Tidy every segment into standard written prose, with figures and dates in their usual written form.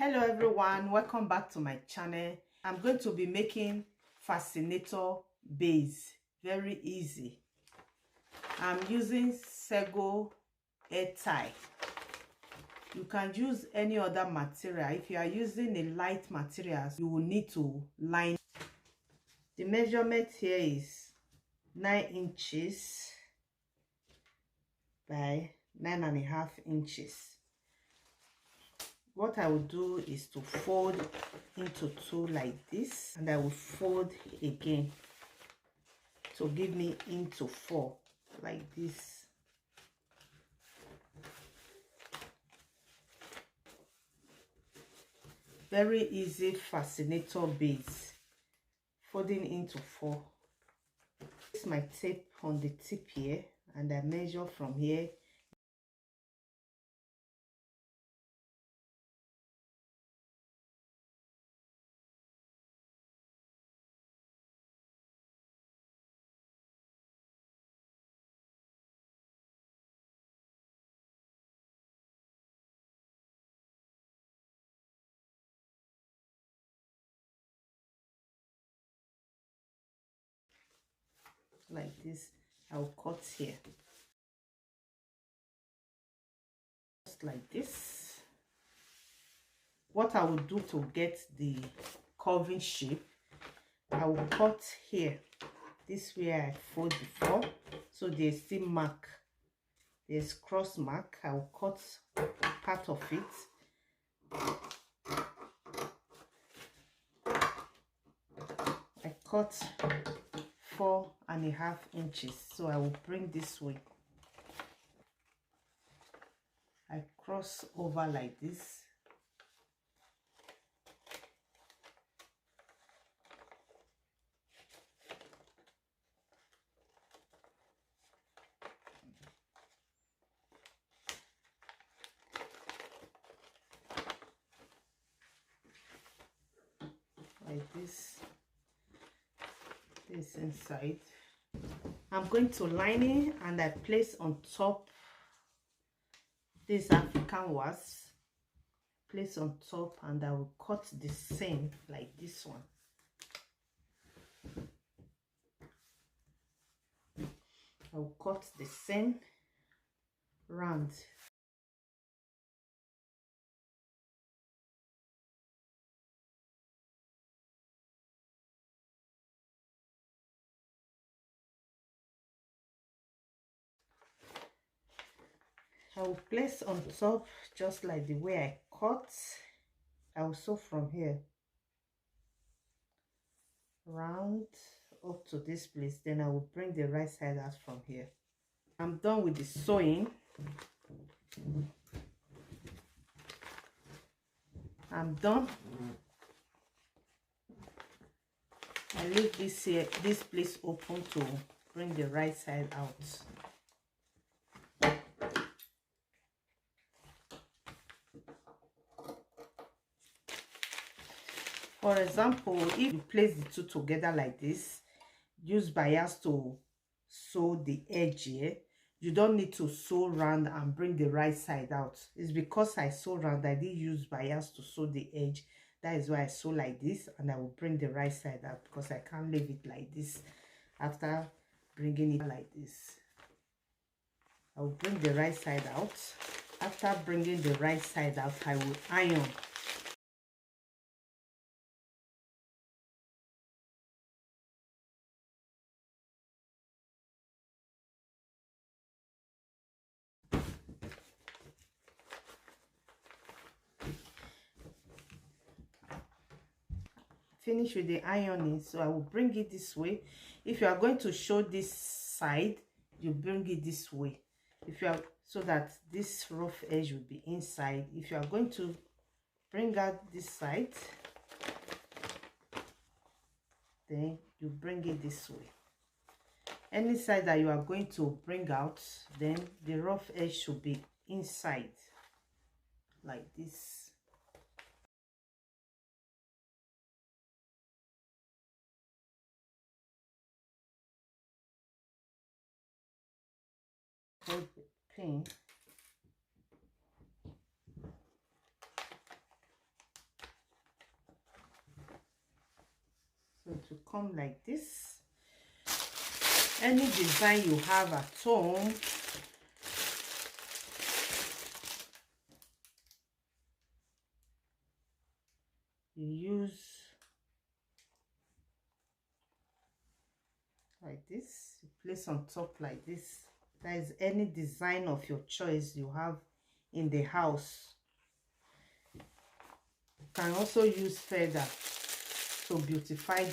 Hello everyone, welcome back to my channel. I'm going to be making Fascinator base. Very easy. I'm using Sego hair tie. You can use any other material. If you are using a light material, you will need to line. The measurement here is 9 inches by 9.5 inches. What I will do is to fold into two like this, and I will fold again to give me into 4 like this. Very easy Fascinator base, folding into 4. This is my tape on the tip here, and I measure from here. Like this, I'll cut here just like this. What I will do to get the curving shape, I will cut here this way I fold before, so there's still mark, there's cross mark. I will cut part of it. I cut 4.5 inches, so I will bring this way. I cross over like this. Like this. This inside. I'm going to line it, and I place on top this African wasp. Place on top, and I will cut the same like this one. I will cut the same round. I will place on top just like the way I cut. I will sew from here round up to this place, then I will bring the right side out from here. I'm done with the sewing. I'm done. I leave this place open to bring the right side out. For example, if you place the two together like this, use bias to sew the edge here. You don't need to sew round and bring the right side out. It's because I sew round, I did use bias to sew the edge. That is why I sew like this, and I will bring the right side out because I can't leave it like this after bringing it like this. I will bring the right side out. After bringing the right side out, I will iron. Finish with the ironing, so I will bring it this way. If you are going to show this side, you bring it this way. If you are, so that this rough edge will be inside. If you are going to bring out this side, then you bring it this way. Any side that you are going to bring out, then the rough edge should be inside like this. Hold the pin. It will come like this. Any design you have at home, you use like this, you place on top like this. That is any design of your choice you have in the house. You can also use feather to beautify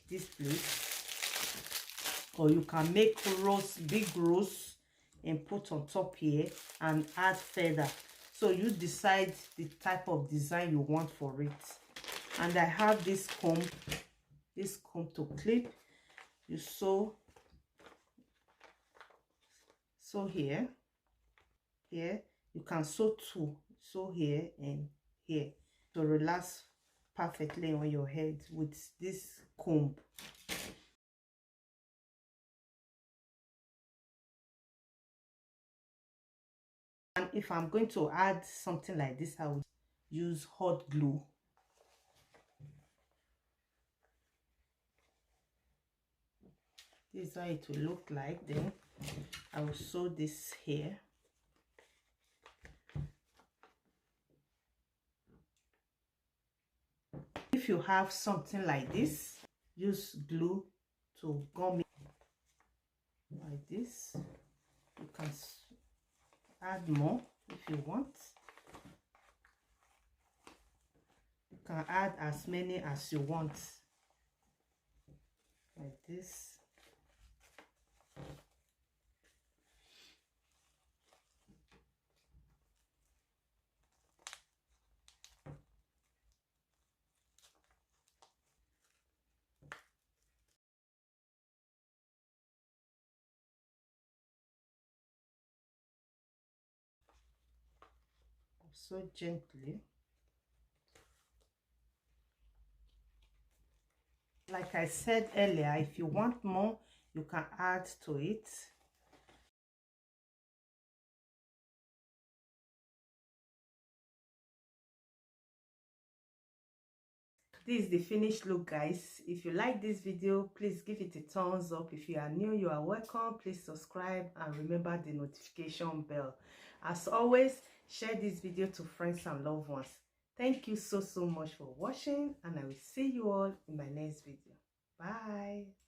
this place, or you can make rose, big rose, and put on top here and add feather. So you decide the type of design you want for it. And I have this comb to clip. You sew here, you can sew two, sew here and here, to relax perfectly on your head with this comb. And if I'm going to add something like this, I would use hot glue. This is how it will look like. Then I will sew this here. If you have something like this, use glue to gum it like this. You can add more if you want. You can add as many as you want, like this. So gently. Like I said earlier, if you want more, you can add to it. This is the finished look, guys. If you like this video, please give it a thumbs up. If you are new, you are welcome. Please subscribe and remember the notification bell. As always, share this video to friends and loved ones. Thank you so much for watching, and I will see you all in my next video. Bye.